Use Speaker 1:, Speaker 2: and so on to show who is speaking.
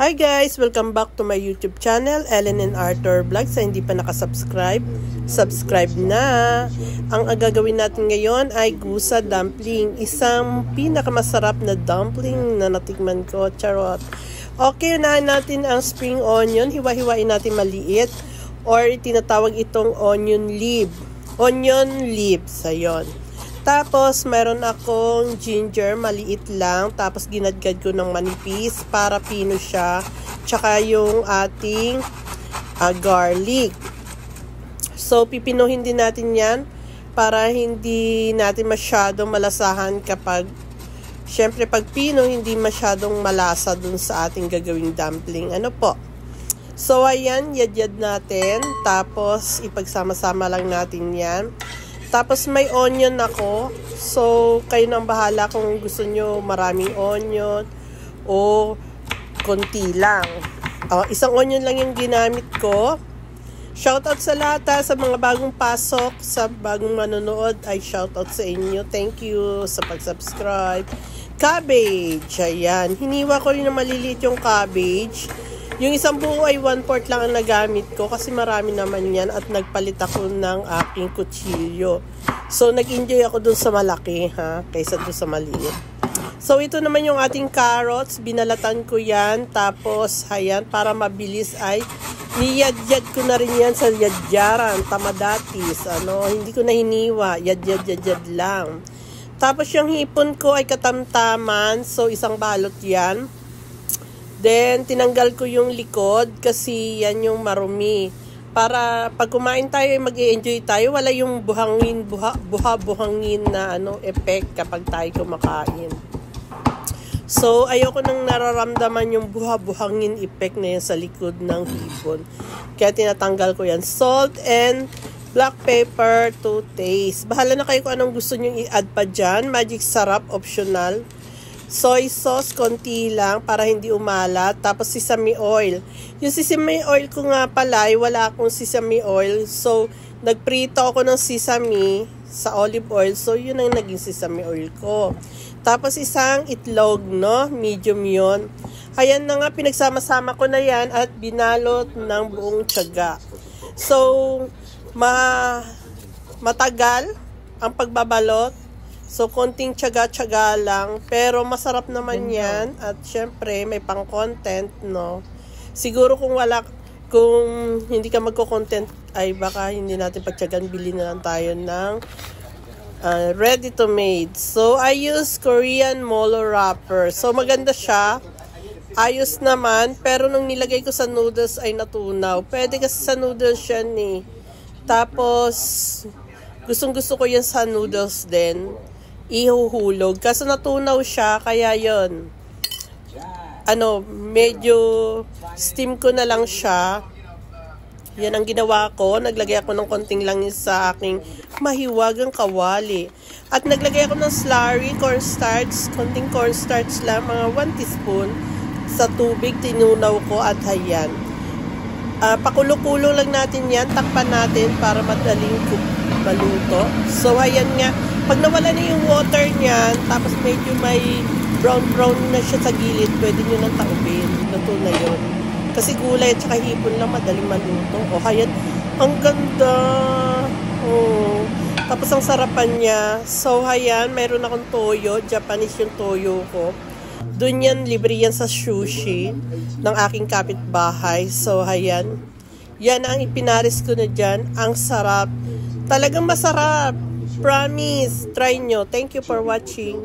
Speaker 1: Hi guys! Welcome back to my YouTube channel, Ellen and Arthur Vlog. Sa hindi pa nakasubscribe, subscribe na! Ang gagawin natin ngayon ay gusa dumpling. Isang pinakamasarap na dumpling na natikman ko. Charot! Okay, unahin natin ang spring onion. Hiwa-hiwain natin maliit. Or tinatawag itong onion leaves. Onion leaves. Ayun. Tapos, meron akong ginger, maliit lang. Tapos, ginadgad ko ng manipis para pino siya. Tsaka yung ating garlic. So, pipinuhin din natin yan para hindi natin masyadong malasahan kapag, syempre, pag pino, hindi masyadong malasa dun sa ating gagawing dumpling. Ano po? So, ayan, yadyad natin. Tapos, ipagsama-sama lang natin yan. Tapos may onion ako. So, kayo nang bahala kung gusto nyo maraming onion o konti lang. Isang onion lang yung ginamit ko. Shoutout sa lahat sa mga bagong pasok, sa bagong manonood ay shoutout sa inyo. Thank you sa pag-subscribe. Cabbage. Ayan. Hiniwa ko rin na maliliit yung cabbage. Yung isang buo ay 1/4 lang ang nagamit ko kasi marami naman yan at nagpalit ako ng aking kutsilyo. So, nag-enjoy ako dun sa malaki, kaysa dun sa maliit. So, ito naman yung ating carrots. Binalatan ko yan. Tapos, ayan, para mabilis ay niyadyad ko na rin yan sa yadyaran, tamadatis. Hindi ko na hiniwa. Yadyad lang. Tapos, yung hipon ko ay katamtaman. So, isang balot yan. Then, tinanggal ko yung likod kasi yan yung marumi. Para pag kumain tayo, mag-i-enjoy tayo. Wala yung buhangin na effect kapag tayo kumakain. So, ayoko nang nararamdaman yung buhangin effect na yan sa likod ng hipon. Kaya tinatanggal ko yan. Salt and black pepper to taste. Bahala na kayo kung anong gusto nyo i-add pa dyan. Magic sarap, optional. Soy sauce, konti lang para hindi umalat. Tapos sesame oil. Yung sesame oil ko nga pala, wala akong sesame oil. So, nagprito ako ng sesame sa olive oil. So, yun ang naging sesame oil ko. Tapos isang itlog, medium yon. Ayan na nga, pinagsama-sama ko na yan at binalot ng buong tiyaga. So, matagal ang pagbabalot. So, konting tiyaga-tiyaga lang. Pero, masarap naman yan. At, syempre, may pang-content, Siguro kung hindi ka magko-content, ay baka hindi natin pagtiyagan. Bili na lang tayo ng ready to made. So, I use Korean Molo wrapper. So, maganda siya. Ayos naman. Pero, nung nilagay ko sa noodles, ay natunaw. Pwede kasi sa noodles yan, Tapos, gustong-gusto ko yan sa noodles din. Ihuhulog. Kaso natunaw siya, kaya yon. Medyo steam ko na lang siya. Yan ang ginawa ko. Naglagay ako ng konting langis sa aking mahiwagang kawali. At naglagay ako ng slurry, cornstarch. Konting cornstarch lang, mga 1 teaspoon sa tubig. Tinunaw ko at hayan. Pakulo-kulo lang natin yan. Takpan natin para madaling maluto. So, ayan nga. Pag nawala na yung water niyan, tapos medyo may brown na siya sa gilid, pwede nyo nang taubin. Luto na yun. Kasi gulay at saka hipon lang, madaling maluto. Ayan. Ang ganda. Tapos ang sarapan niya. So, ayan. Mayroon akong toyo. Japanese yung toyo ko. Doon yan, libre yan sa sushi ng aking kapitbahay. So, ayan. Yan ang ipinaris ko na dyan. Ang sarap. Talagang masarap. Promise. Try nyo. Thank you for watching.